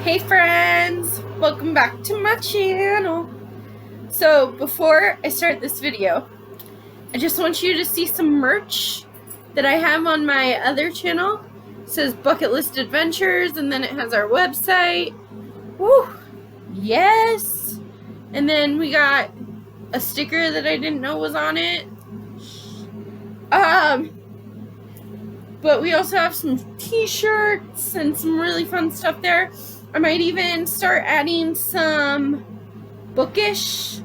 Hey friends, welcome back to my channel. So before I start this video, I just want you to see some merch that I have on my other channel. It says Bucket List Adventures, and then it has our website. Woo! Yes! And then we got a sticker that I didn't know was on it. But we also have some t-shirts and some really fun stuff there. I might even start adding some bookish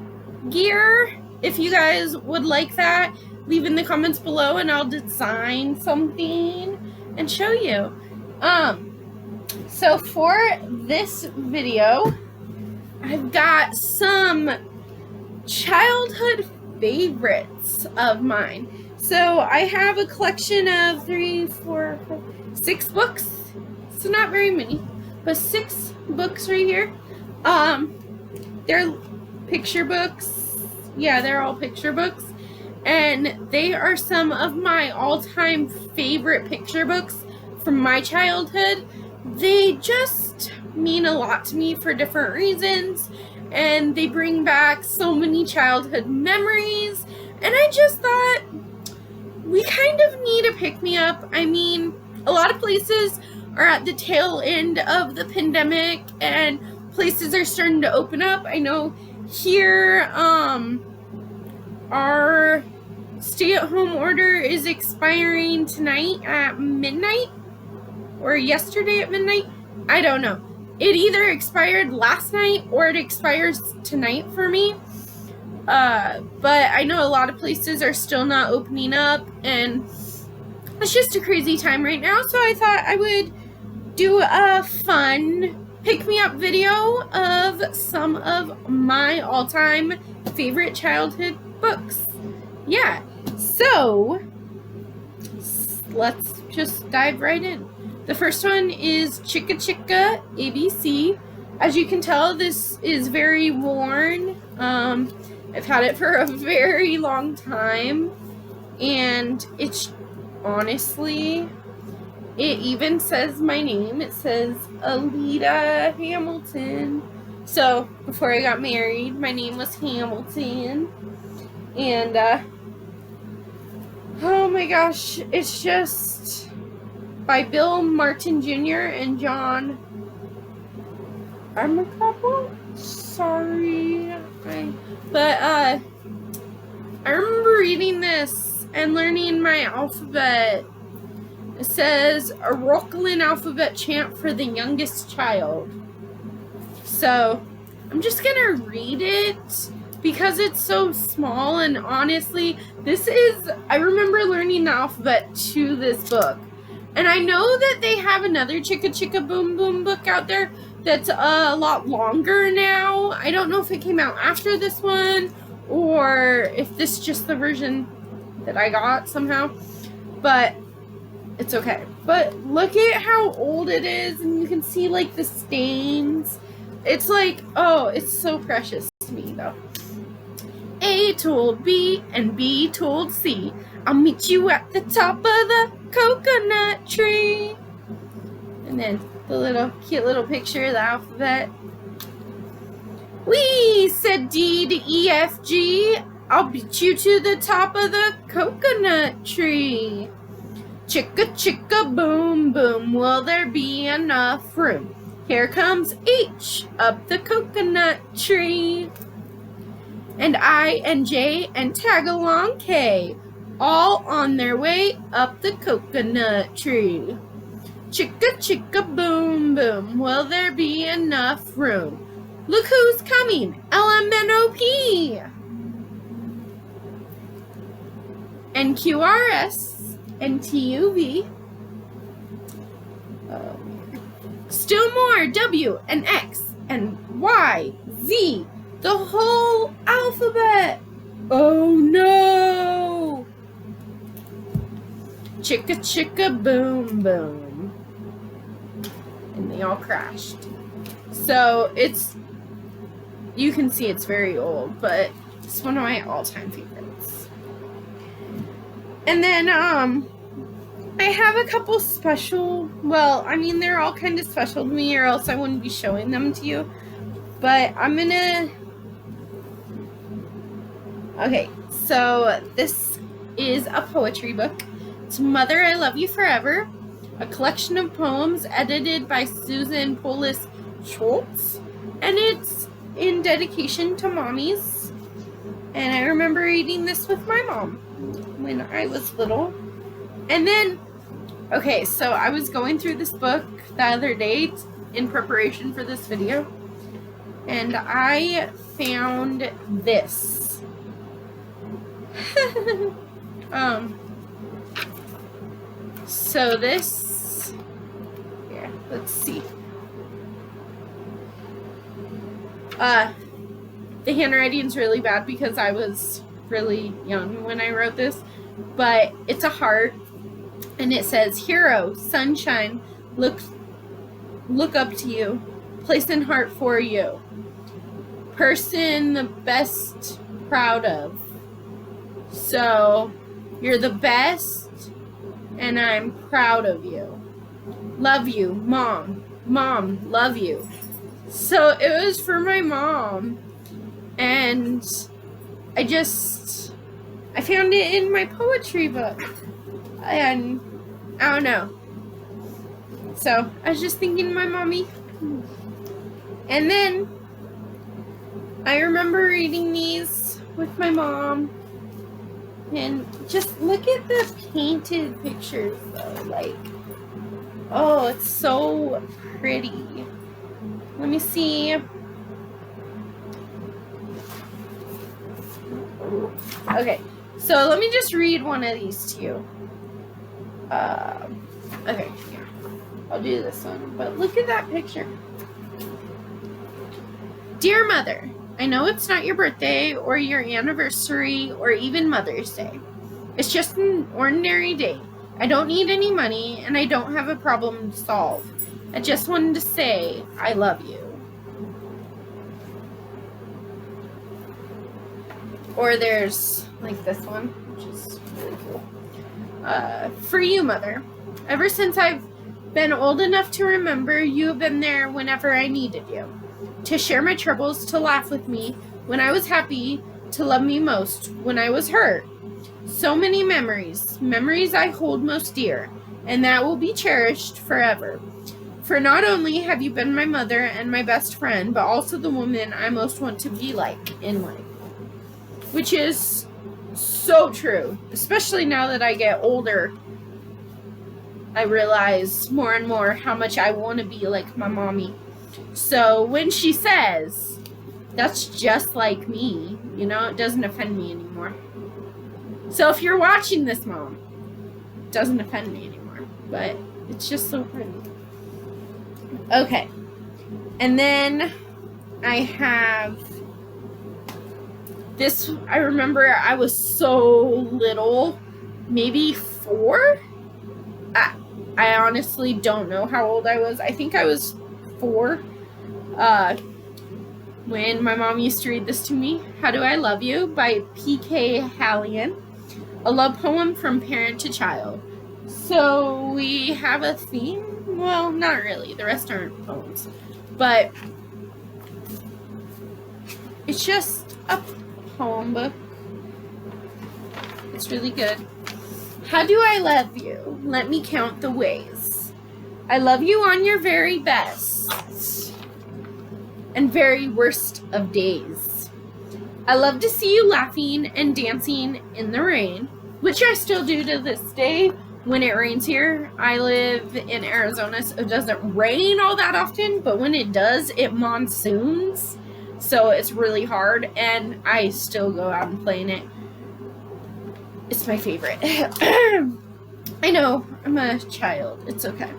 gear. If you guys would like that, leave in the comments below and I'll design something and show you. So for this video, I've got some childhood favorites of mine. So I have a collection of 6 books. So not very many, but 6 books right here. They're picture books. Yeah, they're all picture books. And they are some of my all-time favorite picture books from my childhood. They just mean a lot to me for different reasons. And they bring back so many childhood memories. And I just thought we kind of need a pick-me-up. I mean, a lot of places are at the tail end of the pandemic and places are starting to open up. I know here, our stay-at-home order is expiring tonight at midnight, or yesterday at midnight. I don't know. It either expired last night or it expires tonight for me. But I know a lot of places are still not opening up, and it's just a crazy time right now, so I thought I would do a fun pick-me-up video of some of my all-time favorite childhood books. Yeah, so let's just dive right in. The first one is Chicka Chicka ABC. As you can tell, this is very worn. I've had it for a very long time, and it's honestly, it even says my name. It says Alida Hamilton. So before I got married, my name was Hamilton, and oh my gosh, it's just by Bill Martin Jr. and John Armacapple. Sorry, but I remember reading this and learning my alphabet. It says a Rockland alphabet chant for the youngest child. So I'm just gonna read it because it's so small, and honestly, I remember learning the alphabet to this book. And I know that they have another Chicka Chicka Boom Boom book out there that's a lot longer now. I don't know if it came out after this one or if this is just the version that I got somehow, but it's okay. But look at how old it is, and you can see like the stains. It's like, oh, it's so precious to me though. A told B and B told C, I'll meet you at the top of the coconut tree. And then the little cute little picture of the alphabet. We said D to E F G, I'll beat you to the top of the coconut tree. Chicka chicka boom boom, will there be enough room? Here comes H up the coconut tree. And I and J and tag along K, all on their way up the coconut tree. Chicka chicka boom boom, will there be enough room? Look who's coming, LMNOP! And QRS and TUV. Still more W and X and Y, Z, the whole alphabet. Oh no! Chicka chicka boom boom. And they all crashed. So you can see it's very old, but it's one of my all-time favorites. And then I have a couple special, well, I mean, they're all kind of special to me, or else I wouldn't be showing them to you. But I'm gonna, okay, so this is a poetry book. It's Mother, I Love You Forever, a collection of poems edited by Susan Polis Schultz, and it's in dedication to mommies. And I remember reading this with my mom when I was little. And then, okay, so I was going through this book the other day in preparation for this video, and I found this. So this, yeah, let's see. The handwriting's really bad because I was really young when I wrote this, but it's a heart, and it says, hero, sunshine, look up to you, place in heart for you, person the best proud of. So you're the best, and I'm proud of you. Love you, mom. Mom, love you. So it was for my mom, and I found it in my poetry book, and I don't know. So I was just thinking of my mommy. And then I remember reading these with my mom, and just look at the painted pictures though, like, oh, it's so pretty. Let me see. Okay, so let me just read one of these to you. Okay, yeah, I'll do this one, but look at that picture. Dear Mother, I know it's not your birthday or your anniversary or even Mother's Day. It's just an ordinary day. I don't need any money, and I don't have a problem to solve. I just wanted to say I love you. Or there's like this one, which is really cool. For you, Mother. Ever since I've been old enough to remember, you have been there whenever I needed you. To share my troubles, to laugh with me when I was happy, to love me most when I was hurt. So many memories, memories I hold most dear, and that will be cherished forever. For not only have you been my mother and my best friend, but also the woman I most want to be like in life. Which is so true, especially now that I get older. I realize more and more how much I want to be like my mommy. So when she says, that's just like me, you know, it doesn't offend me anymore. So if you're watching this, Mom, it doesn't offend me anymore. But it's just so pretty. Okay. And then I have this. I remember I was so little, maybe 4. I honestly don't know how old I was. I think I was 4 when my mom used to read this to me. How Do I Love You by P.K. Hallian, a love poem from parent to child. So we have a theme. Well, not really. The rest aren't poems. But it's just a poem book. It's really good. How do I love you? Let me count the ways. I love you on your very best and very worst of days. I love to see you laughing and dancing in the rain, which I still do to this day when it rains here. I live in Arizona, so it doesn't rain all that often, but when it does, it monsoons. So it's really hard, and I still go out and play in it. It's my favorite. I know, I'm a child. It's okay.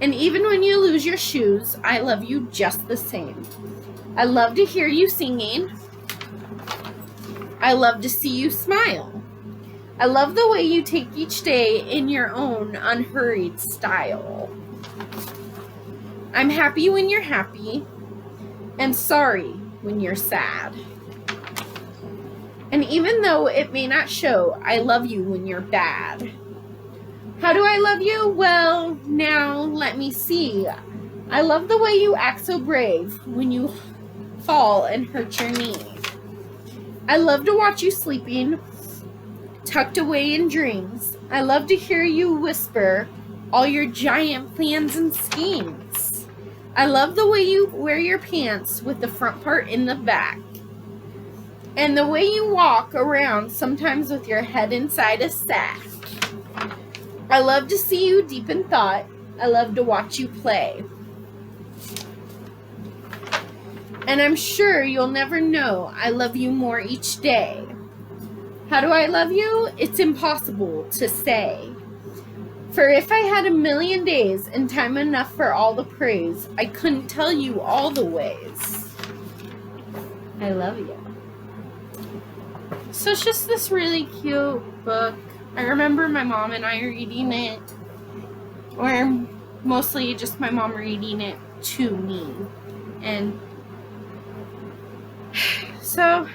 And even when you lose your shoes, I love you just the same. I love to hear you singing. I love to see you smile. I love the way you take each day in your own unhurried style. I'm happy when you're happy, and sorry when you're sad. And even though it may not show, I love you when you're bad. How do I love you? Well, now let me see. I love the way you act so brave when you fall and hurt your knee. I love to watch you sleeping, tucked away in dreams. I love to hear you whisper all your giant plans and schemes. I love the way you wear your pants with the front part in the back. And the way you walk around, sometimes with your head inside a sack. I love to see you deep in thought. I love to watch you play. And I'm sure you'll never know I love you more each day. How do I love you? It's impossible to say. For if I had 1,000,000 days and time enough for all the praise, I couldn't tell you all the ways I love you. So it's just this really cute book. I remember my mom and I reading it, or mostly just my mom reading it to me. And so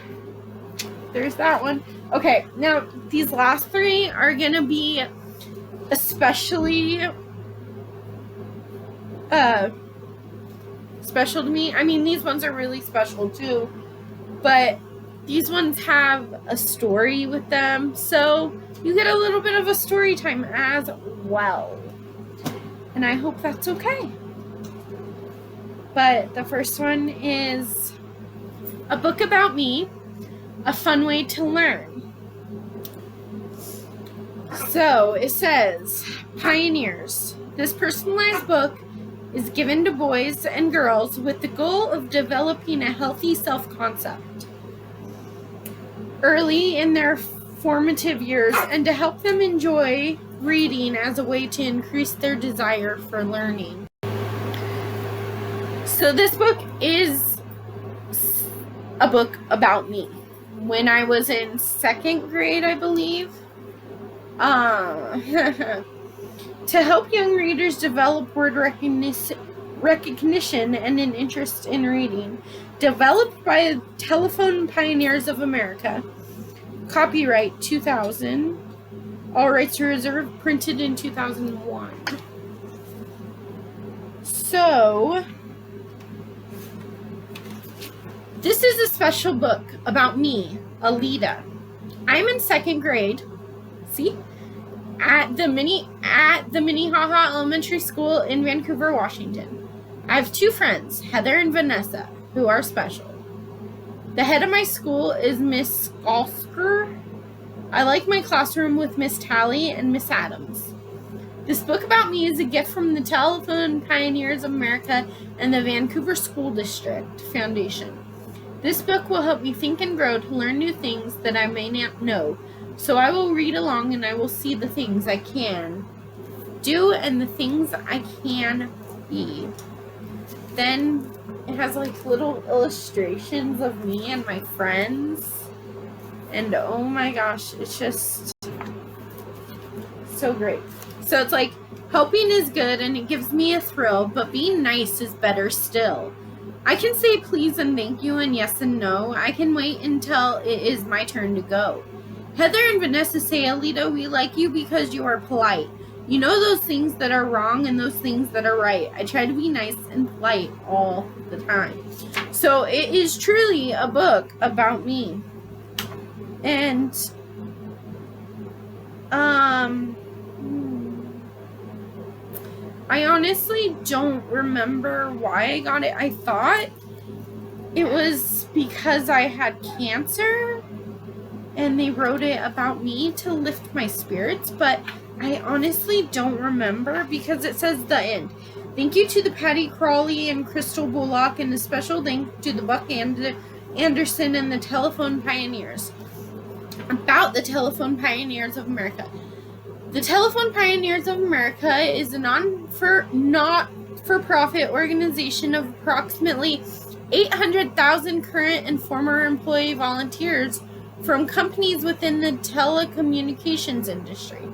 there's that one. Okay, now these last three are gonna be especially special to me. I mean, these ones are really special too, but these ones have a story with them, so you get a little bit of a story time as well. And I hope that's okay. But the first one is a book about me, a fun way to learn. So it says, Pioneers. This personalized book is given to boys and girls with the goal of developing a healthy self-concept early in their formative years and to help them enjoy reading as a way to increase their desire for learning. So this book is a book about me. When I was in 2nd grade, I believe, to help young readers develop word recognition and an interest in reading. Developed by Telephone Pioneers of America. Copyright 2000. All rights reserved. Printed in 2001. So, this is a special book about me, Alida. I'm in 2nd grade. See? At the Minnehaha Elementary School in Vancouver, Washington. I have 2 friends, Heather and Vanessa, who are special. The head of my school is Miss Skalsker. I like my classroom with Miss Talley and Miss Adams. This book about me is a gift from the Telephone Pioneers of America and the Vancouver School District Foundation. This book will help me think and grow to learn new things that I may not know. So I will read along and I will see the things I can do and the things I can be. Then it has like little illustrations of me and my friends. And oh my gosh, it's just so great. So it's like, helping is good and it gives me a thrill, but being nice is better still. I can say please and thank you and yes and no. I can wait until it is my turn to go. Heather and Vanessa say, Alida, we like you because you are polite. You know those things that are wrong and those things that are right. I try to be nice and polite all the time. So it is truly a book about me. And, I honestly don't remember why I got it. I thought it was because I had cancer and they wrote it about me to lift my spirits, but I honestly don't remember because it says the end. Thank you to the Patty Crawley and Crystal Bullock, and a special thank to the Buck Anderson and the Telephone Pioneers. About the Telephone Pioneers of America. The Telephone Pioneers of America is a not-for-profit organization of approximately 800,000 current and former employee volunteers from companies within the telecommunications industry.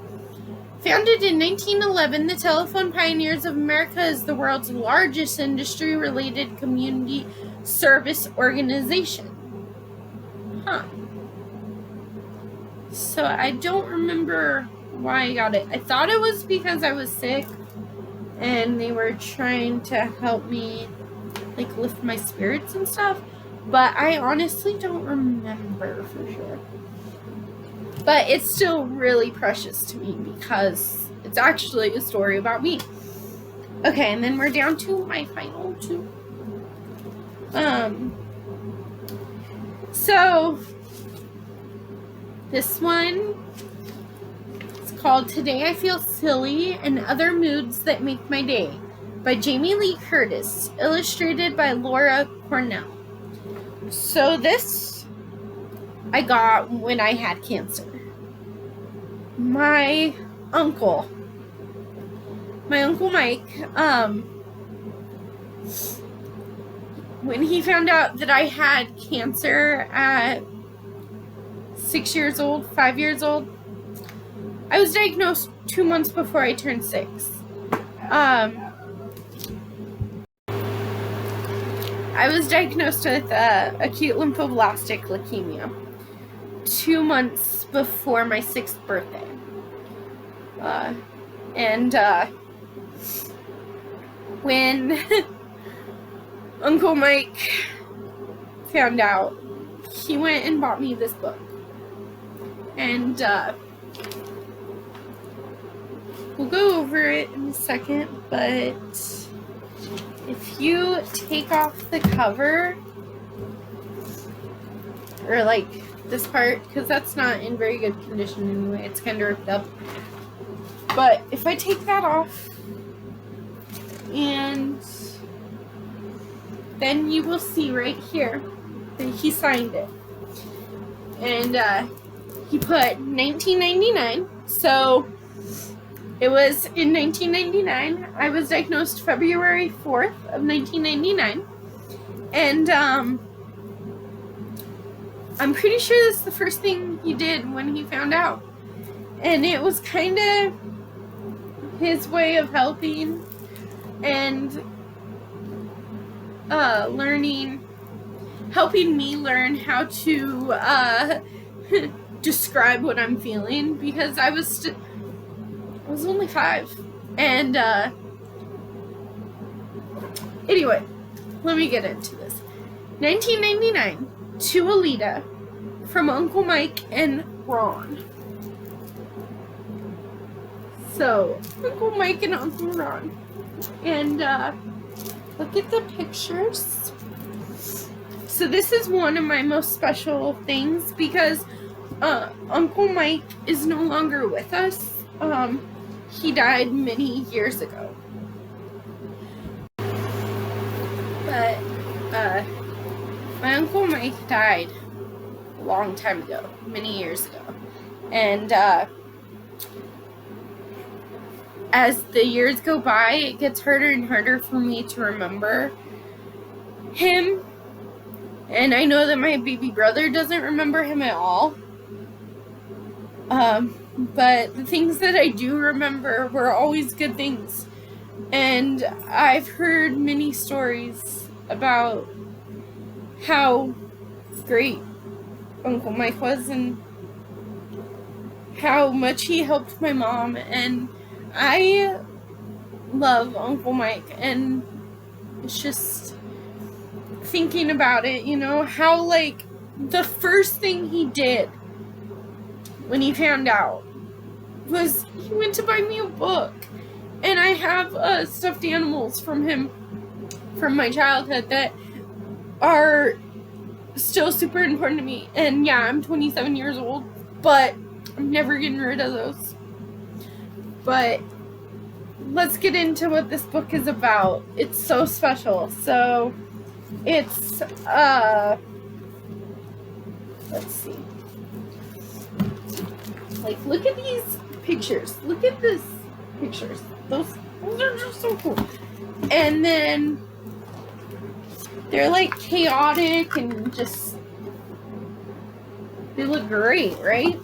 Founded in 1911, the Telephone Pioneers of America is the world's largest industry-related community service organization. So I don't remember why I got it. I thought it was because I was sick and they were trying to help me, like, lift my spirits and stuff. But I honestly don't remember for sure. But it's still really precious to me because it's actually a story about me. Okay, and then we're down to my final two. So this one is called Today I Feel Silly and Other Moods That Make My Day by Jamie Lee Curtis, illustrated by Laura Cornell. So this I got when I had cancer. My uncle Mike, when he found out that I had cancer at 5 years old, I was diagnosed 2 months before I turned 6. I was diagnosed with acute lymphoblastic leukemia 2 months before my 6th birthday. When Uncle Mike found out, he went and bought me this book. And we'll go over it in a second, but if you take off the cover, or like this part, because that's not in very good condition anyway, it's kind of ripped up. But if I take that off, and then you will see right here that he signed it. And he put 1999, so it was in 1999. I was diagnosed February 4th of 1999. And I'm pretty sure this is the first thing he did when he found out. And it was kind of his way of helping and helping me learn how to describe what I'm feeling, because I was only 5. And anyway, let me get into this. 1999, to Alida, from Uncle Mike and Ron. So, Uncle Mike and Uncle Ron. And look at the pictures. So this is one of my most special things because Uncle Mike is no longer with us. He died many years ago. But my Uncle Mike died a long time ago, many years ago. And as the years go by, it gets harder and harder for me to remember him. And I know that my baby brother doesn't remember him at all. But the things that I do remember were always good things. And I've heard many stories about how great Uncle Mike was and how much he helped my mom. And I love Uncle Mike, and it's just thinking about it, you know, how like the first thing he did when he found out was he went to buy me a book. And I have stuffed animals from him from my childhood that are still super important to me. And yeah, I'm 27 years old, but I'm never getting rid of those. But let's get into what this book is about. It's so special. So it's let's see. Like, look at these pictures. Look at this pictures. Those are just so cool. And then they're like chaotic and just, they look great, right?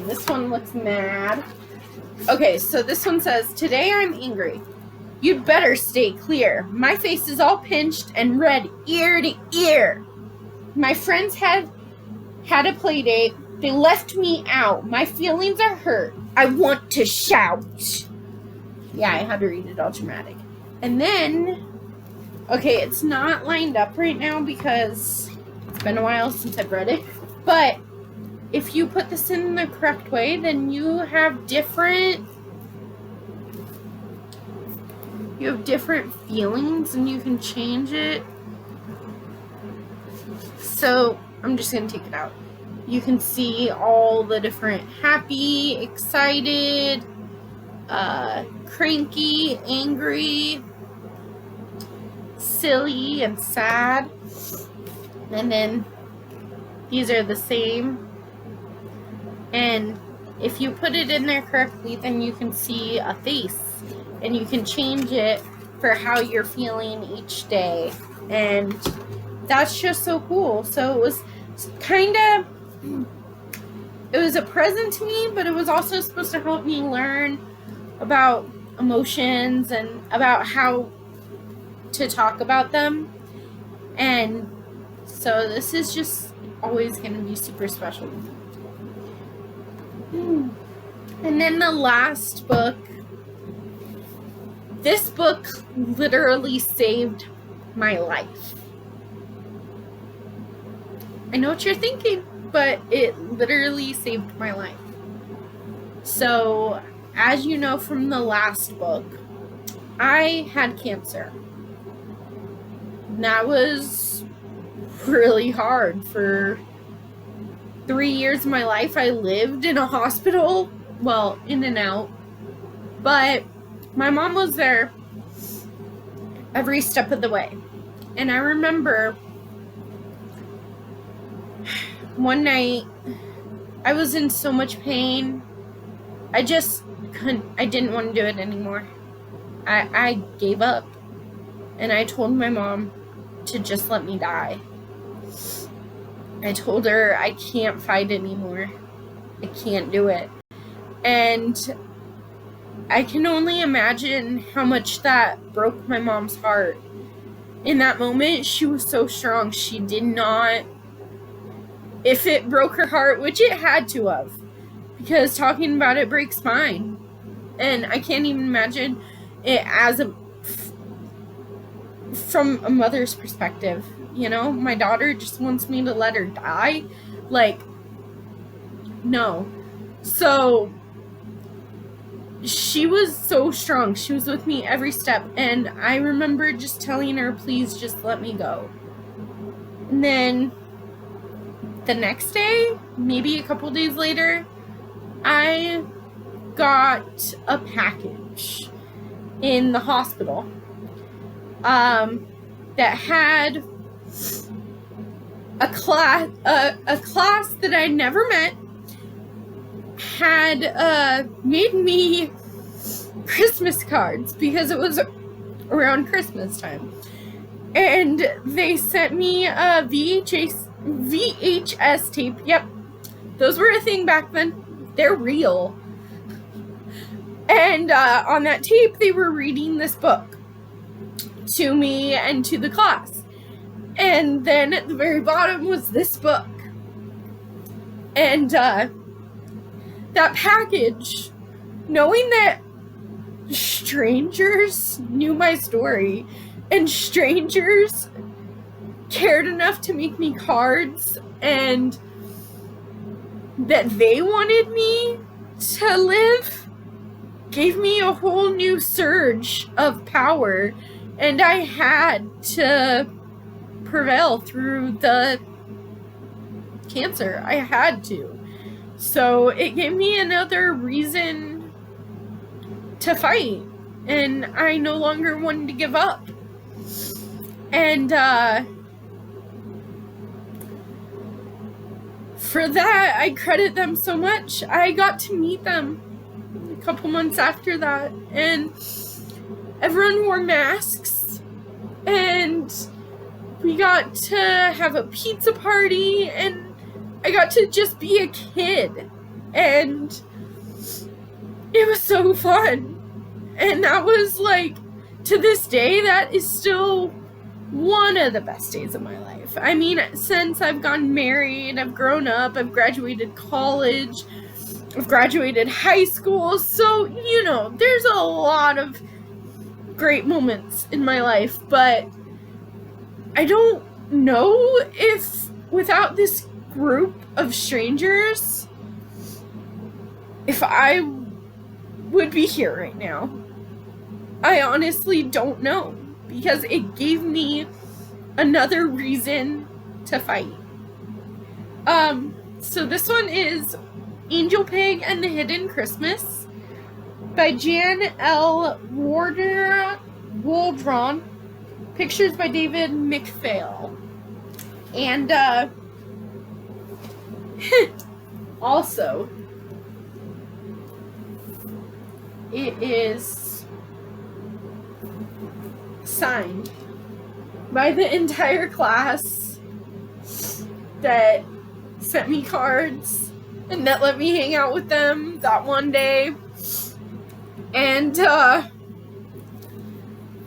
This one looks mad. Okay, so this one says, today I'm angry. You'd better stay clear. My face is all pinched and red ear to ear. My friends had a play date They left me out. My feelings are hurt. I want to shout. Yeah, I had to read it all dramatic. And then, okay, it's not lined up right now because it's been a while since I've read it. But if you put this in the correct way, then you have different feelings and you can change it. So I'm just going to take it out. You can see all the different happy, excited, cranky, angry, silly, and sad. And then these are the same. And if you put it in there correctly, then you can see a face. And you can change it for how you're feeling each day. And that's just so cool. So it was it was a present to me, but it was also supposed to help me learn about emotions and about how to talk about them. And so this is just always going to be super special. And then the last book. This book literally saved my life. I know what you're thinking, but it literally saved my life. So, as you know from the last book, I had cancer. And that was really hard. For 3 years of my life, I lived in a hospital. Well, in and out. But my mom was there every step of the way. And I remember one night, I was in so much pain. I didn't want to do it anymore. I gave up. And I told my mom to just let me die. I told her I can't fight anymore. I can't do it. And I can only imagine how much that broke my mom's heart. In that moment, she was so strong. She did not... If it broke her heart, which it had to have, because talking about it breaks mine. And I can't even imagine it from a mother's perspective. You know, my daughter just wants me to let her die. Like, no. So she was so strong. She was with me every step. And I remember just telling her, please just let me go. And then the next day, maybe a couple days later, I got a package in the hospital that had a class that I never met had made me Christmas cards because it was around Christmas time. And they sent me a VHS tape. Yep, those were a thing back then. They're real. And on that tape, they were reading this book to me and to the class. And then at the very bottom was this book. And that package, knowing that strangers knew my story and strangers cared enough to make me cards and that they wanted me to live, gave me a whole new surge of power, and I had to prevail through the cancer. I had to. So it gave me another reason to fight, and I no longer wanted to give up. And for that, I credit them so much. I got to meet them a couple months after that, and everyone wore masks, and we got to have a pizza party, and I got to just be a kid, and it was so fun. And that was like, to this day, that is still one of the best days of my life. I mean, since I've gotten married, I've grown up, I've graduated college, I've graduated high school, so, you know, there's a lot of great moments in my life, but I don't know if without this group of strangers, if I would be here right now. I honestly don't know, because it gave me another reason to fight. So this one is Angel Pig and the Hidden Christmas by Jan L. Waldron. Pictures by David McPhail. And also, it is signed by the entire class that sent me cards and that let me hang out with them that one day. And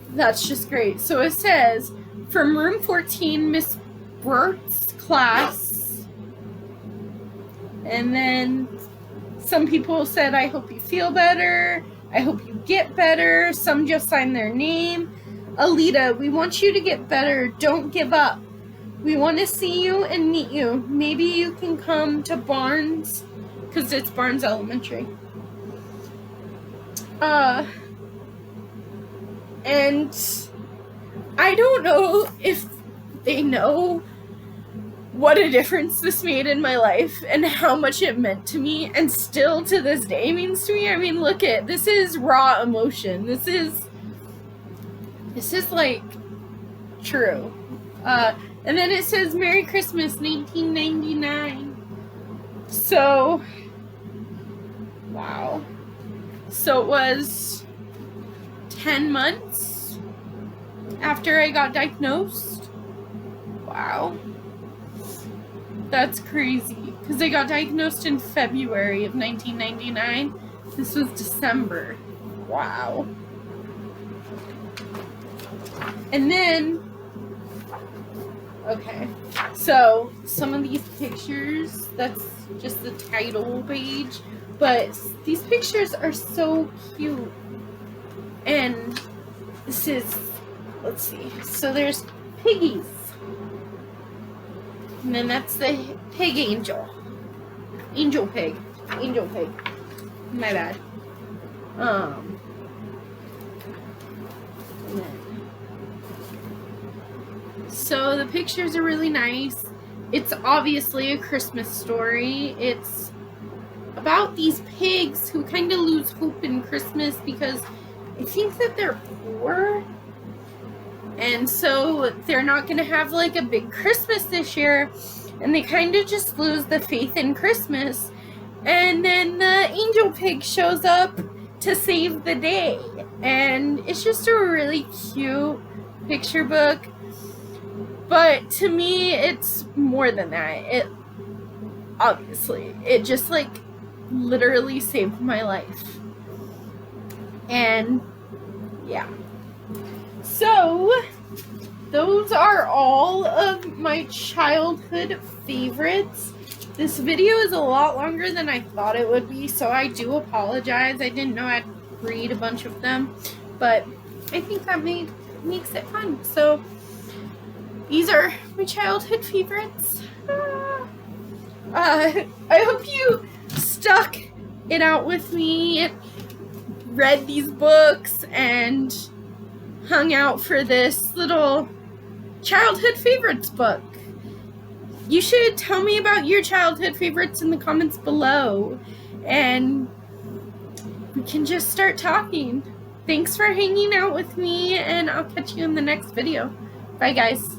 that's just great. So it says, from room 14, Miss Bert's class. And then some people said, I hope you feel better. I hope you get better. Some just signed their name. Alida, we want you to get better. Don't give up. We want to see you and meet you. Maybe you can come to Barnes, because it's Barnes Elementary. And I don't know if they know what a difference this made in my life and how much it meant to me, and still to this day means to me. I mean, look at this, is raw emotion. This is like true. And then it says Merry Christmas 1999. So wow. So it was 10 months after I got diagnosed. Wow. That's crazy, because I got diagnosed in February of 1999. This was December. Wow. And then, okay, so some of these pictures, that's just the title page, but these pictures are so cute. And this is, let's see, so there's piggies. And then that's the pig angel. Angel pig. Angel pig. My bad. So the pictures are really nice. It's obviously a Christmas story. It's about these pigs who kind of lose hope in Christmas because I think that they're poor. And so they're not going to have like a big Christmas this year. And they kind of just lose the faith in Christmas. And then the angel pig shows up to save the day. And it's just a really cute picture book. But to me, it's more than that. It just like literally saved my life. And yeah. So, those are all of my childhood favorites. This video is a lot longer than I thought it would be, so I do apologize. I didn't know I'd read a bunch of them, but I think that makes it fun. So, these are my childhood favorites. I hope you stuck it out with me, read these books, and hung out for this little childhood favorites book. You should tell me about your childhood favorites in the comments below, and we can just start talking. Thanks for hanging out with me, and I'll catch you in the next video. Bye, guys.